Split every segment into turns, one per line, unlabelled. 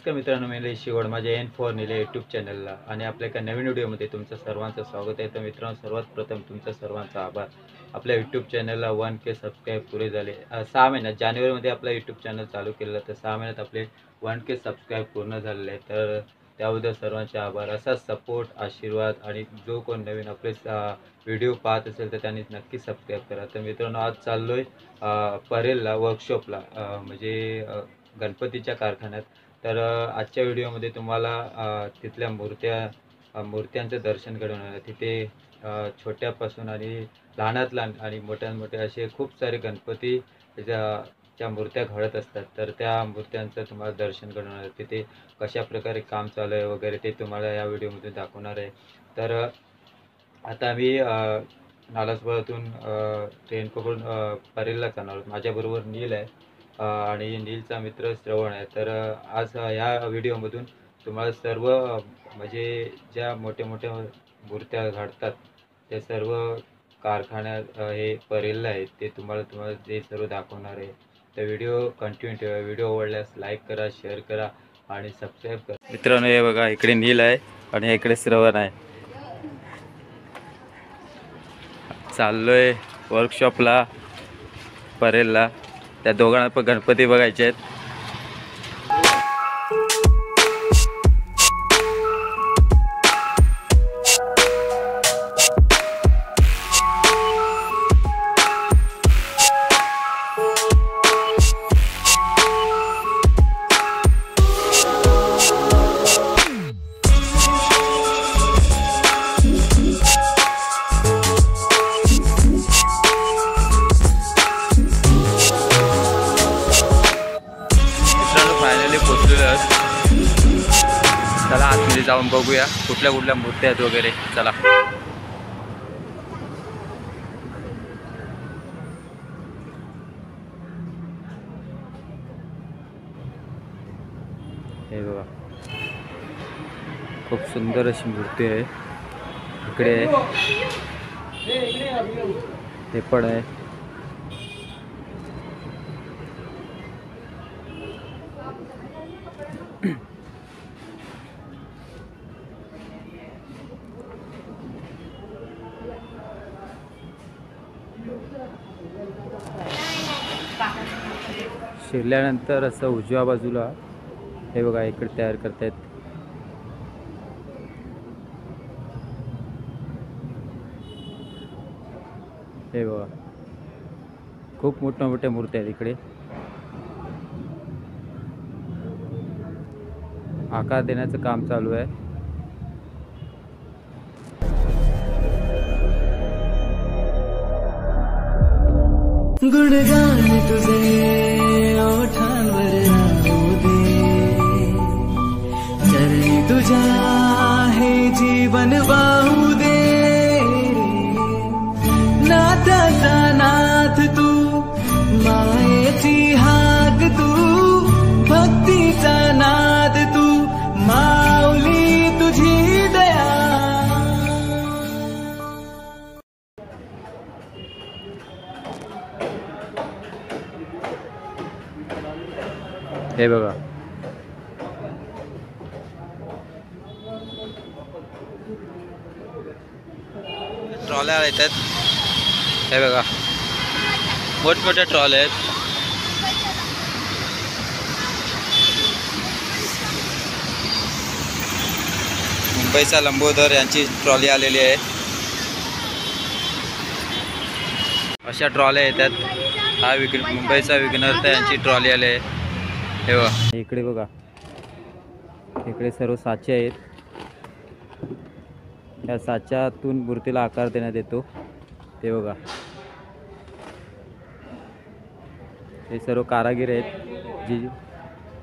नमस्कार मित्रांनो, मी निलेश शिवड माझ्या N4 निले यूट्यूब चॅनलला आणि आपल्या एका नवीन व्हिडिओमध्ये तुमचं सर्वांचं स्वागत आहे. तर मित्रांनो, सर्वात प्रथम तुमचा सर्वांचा आभार. आपल्या यूट्यूब चॅनलला 1K सबस्क्राईब पुरे झाले. 6 महिन्यात जानेवारीमध्ये आपला यूट्यूब चॅनल चालू केलेलं, तर 6 महिन्यात आपले 1K सबस्क्राईब पूर्ण झालेले आहे. तर त्याबद्दल सर्वांचे आभार. असाच सपोर्ट, आशीर्वाद आणि जो कोण नवीन आपले व्हिडिओ पाहत असेल तर त्यांनी नक्की सबस्क्राईब करा. तर मित्रांनो, आज चाललो आहे परेलला वर्कशॉपला, म्हणजे गणपतीच्या कारखान्यात. तर आजच्या व्हिडिओमध्ये तुम्हाला तिथल्या मूर्त्यांचं दर्शन घडवणार आहे. तिथे छोट्यापासून आणि लहानात लहान आणि मोठ्यात मोठे असे खूप सारे गणपती च्या मूर्त्या घडत असतात. तर त्या मूर्त्यांचं तुम्हाला दर्शन घडवणार आहे. तिथे कशा प्रकारे काम चालू आहे वगैरे ते तुम्हाला या व्हिडिओमध्ये दाखवणार आहे. तर आता आम्ही नालासोपाऱ्यातून ट्रेन पकडून परेलला जाणार आहोत. माझ्याबरोबर नील आहे आणि नीलचा मित्र श्रवण आहे. तर आज ह्या व्हिडिओमधून तुम्हाला सर्व म्हणजे ज्या मोठ्या मोठ्या मूर्त्या घडतात ते सर्व कारखान्यात हे परेलला आहेत, ते तुम्हाला ते सर्व दाखवणार आहे. तर व्हिडिओ कंटिन्यू ठेवा. व्हिडिओ आवडल्यास लाईक करा, शेअर करा आणि सबस्क्राईब करा. मित्रांनो, हे बघा, इकडे नील आहे आणि इकडे श्रवण आहे. चाललोय वर्कशॉपला परेलला. त्या दोघांना पण गणपती बघायचे आहेत. चला आतमध्ये जाऊन बघूया कुठल्या कुठल्या मूर्त्या आहेत वगैरे. चला. हे बघा, खूप सुंदर अशी मूर्ती आहे. इकडे हे पण आहे. शिरल्यानंतर असं उजव्या बाजूला हे बघा, इकडे तयार करतायत. हे बघा, खूप मोठ्या मूर्त्या आहेत. इकडे आकार देण्याचं काम चालू आहे.
गुणगान तुझे ओठांवर राहू दे, चरणी तुझ्या हे जीवन वाहू दे. नाथाचा नाथ तू, मायेची हाक तू, भक्तीचा नाद तू, माऊली तुझी दया.
हे बघा, ट्रॉल्या येतात. हे बघा, मोठमोठ्या ट्रॉल्या आहेत. मुंबईचा लंबोदर यांची ट्रॉली आलेली आहे. अशा ट्रॉल्या येतात. हा मुंबईचा विघ्नहर्ता यांची ट्रॉली आली आहे. हे बघा, इकडे बघा, इकडे सर्व साचे आहेत. या साच्यातून मूर्तीला आकार देण्यात येतो. ते बघा, हे सर्व कारागीर आहेत जी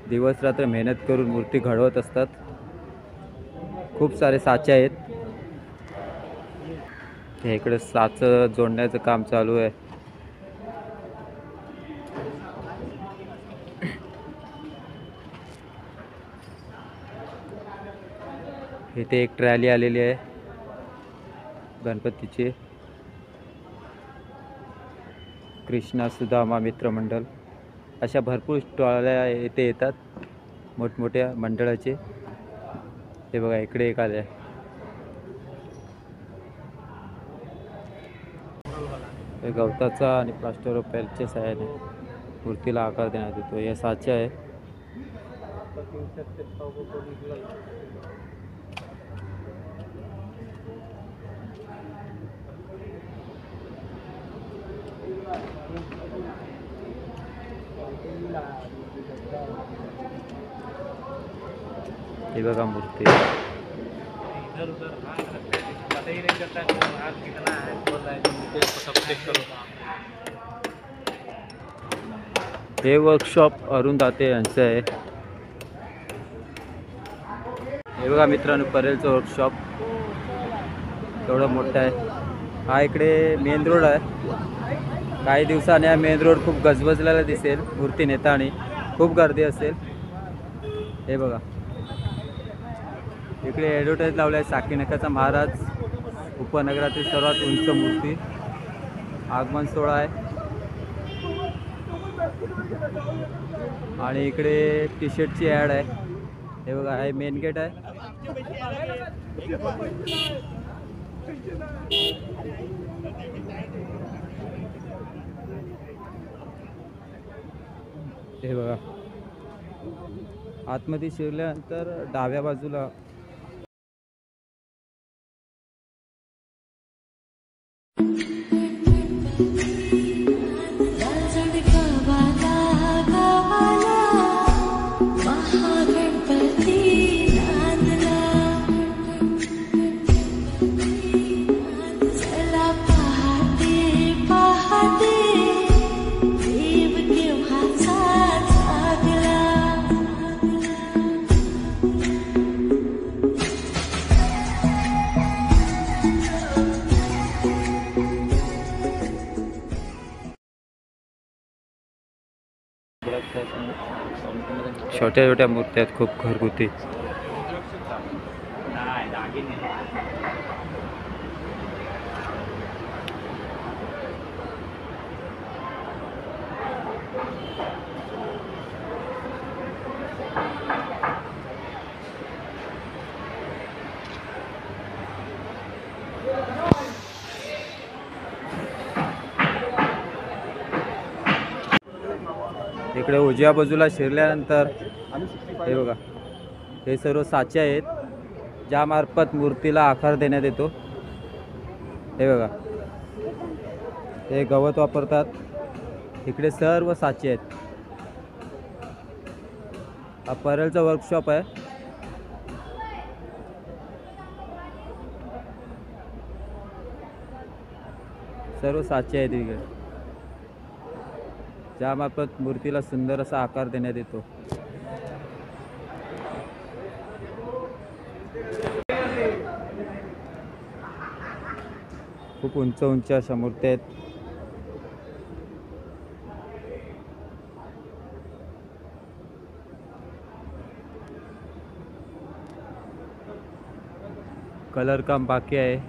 दिवस रात्र मेहनत करून मूर्ती घडवत असतात. खूप सारे साचे आहेत. हे इकडे साचं जोडण्याचं काम चालू आहे. इथे एक ट्रॅली आलेली आहे गणपतीची. कृष्णा सुदामा मित्रमंडळ अशा भरपूर ट्रॉल्या इथे येतात. मोठमोठ्या मंडळाचे। हे बघा इकडे एक आले, हे गवताचा आणि प्लास्टर ऑफ पॅरिसच्या सहाय्याने मूर्तीला आकार देण्यात येतो। हे साचे आहे। हे बघा मूर्ती, हे वर्कशॉप अरुण दाते यांचं आहे। हे बघा मित्रांनो, परेलचं वर्कशॉप एवढं मोठं आहे। हा इकडे मेन रोड आहे। काही दिवसांनी हा मेन रोड खूप गजबजलेला दिसेल, मूर्ती नेताना खूप गर्दी असेल। हे बघा इकडे ॲडव्हर्टाईज लावलं आहे, साकीनाक्याचा महाराज उपनगरातील सर्वात उंच मूर्ती, आगमन सोहळा आहे। आणि इकडे टी शर्टची ॲड आहे। हे बघा, हे मेन गेट आहे। हे बघा, आतमध्ये शिरल्यानंतर डाव्या बाजूला छोट्या छोट्या मूर्त्या आहेत, खूप घरगुती। इकडे उजव्या बाजूला शिरल्यानंतर हे बघा, हे सर्व साचे आहेत ज्यामार्फत मूर्तीला आकार देण्यात येतो। हे बघा, हे गवत वापरतात। इकडे सर्व साचे आहेत। हा परेलचा वर्कशॉप आहे। सर्व साचे आहेत इकडे, ज्यामार्फत मूर्तीला सुंदर असा आकार देण्यात येतो। खूप उंच उंच अशा मूर्त्या आहेत। कलर काम बाकी आहे।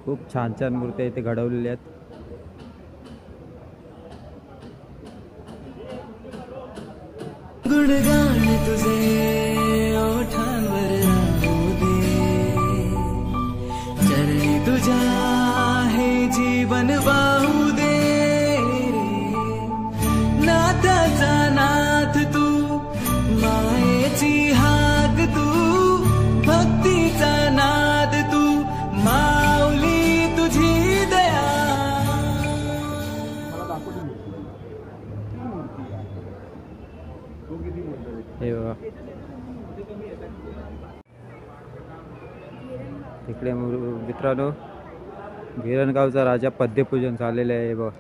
खूप छान छान मूर्त्या इथे घडवलेल्या आहेत।
गुणगान तुझे ओठांवर राहू दे, चरणी तुझ्या हे जीवन वाहू दे। नाथाचा नाथ तू, मायेची हाक तू, भक्तीचा नाद तू,
हे बघा इकडे मित्रांनो गिरणगावचा राजा पद्यपूजन झालेलं आहे बघ.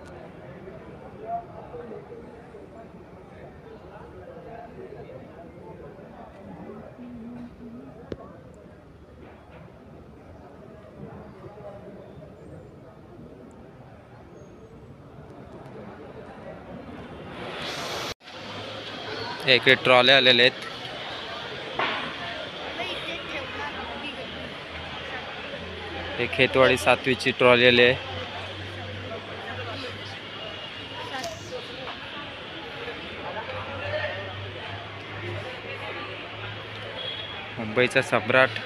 इकडे ट्रॉल्या आलेले आहेत. हे खेतवाडी 7वीची ट्रॉली आली आहे. मुंबईचा सम्राट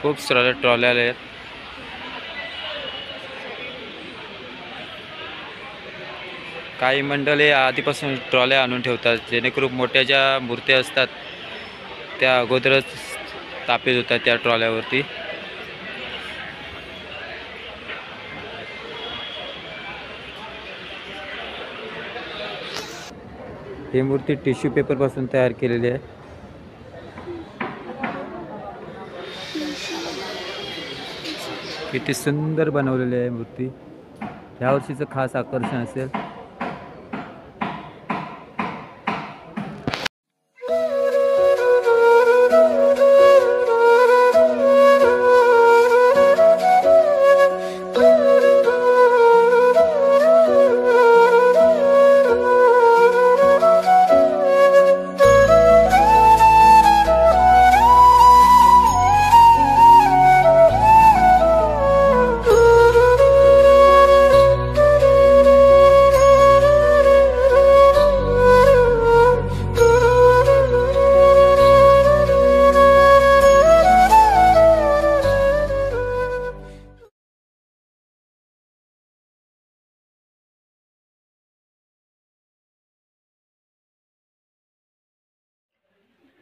खूप साऱ्या ट्रॉल्या आल्या आहेत. काही मंडळे आधीपासून ट्रॉल्या आणून ठेवतात जेणेकरून मोठ्या ज्या मूर्त्या असतात त्या अगोदरच स्थापित होतात त्या ट्रॉल्यावरती. ही मूर्ती टिश्यू पेपर पासून तयार केलेली आहे. किती सुंदर बनवलेली आहे मूर्ती. यावर्षीचं खास आकर्षण असेल.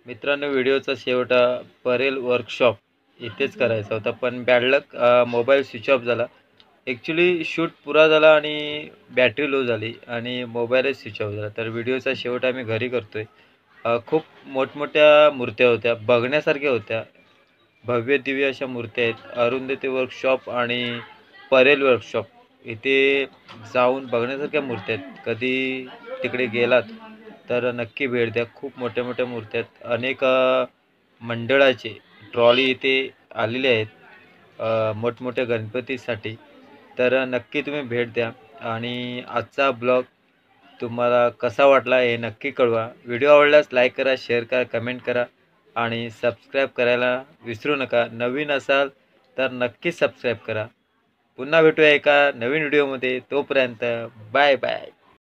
मित्रांनो व्हिडिओचा शेवट परेल वर्कशॉप इथेच करायचा होता पण बॅड लक मोबाईल स्विच ऑफ झाला. ॲक्च्युली शूट पुरा झाला आणि बॅटरी लो झाली आणि मोबाईलच स्विच ऑफ झाला. तर व्हिडिओचा शेवट आम्ही घरी करतोय. खूप मोठमोठ्या मूर्त्या होत्या बघण्यासारख्या होत्या. भव्य दिव्य अशा मूर्त्या आहेत. अरुंधती वर्कशॉप आणि परेल वर्कशॉप इथे जाऊन बघण्यासारख्या मूर्त्या आहेत. कधी तिकडे गेलात तर नक्की भेट द्या. खूप मोठ्या मोठ्या मूर्त्या आहेत. अनेक मंडळाचे ट्रॉली इथे आलेले आहेत मोठमोठ्या गणपतीसाठी. तर नक्की तुम्ही भेट द्या. आणि आजचा ब्लॉग तुम्हाला कसा वाटला हे नक्की कळवा. व्हिडिओ आवडल्यास लाईक करा, शेअर करा, कमेंट करा आणि सबस्क्राईब करायला विसरू नका. नवीन असाल तर नक्की सबस्क्राईब करा. पुन्हा भेटूया एका नवीन व्हिडिओमध्ये. तोपर्यंत बाय बाय.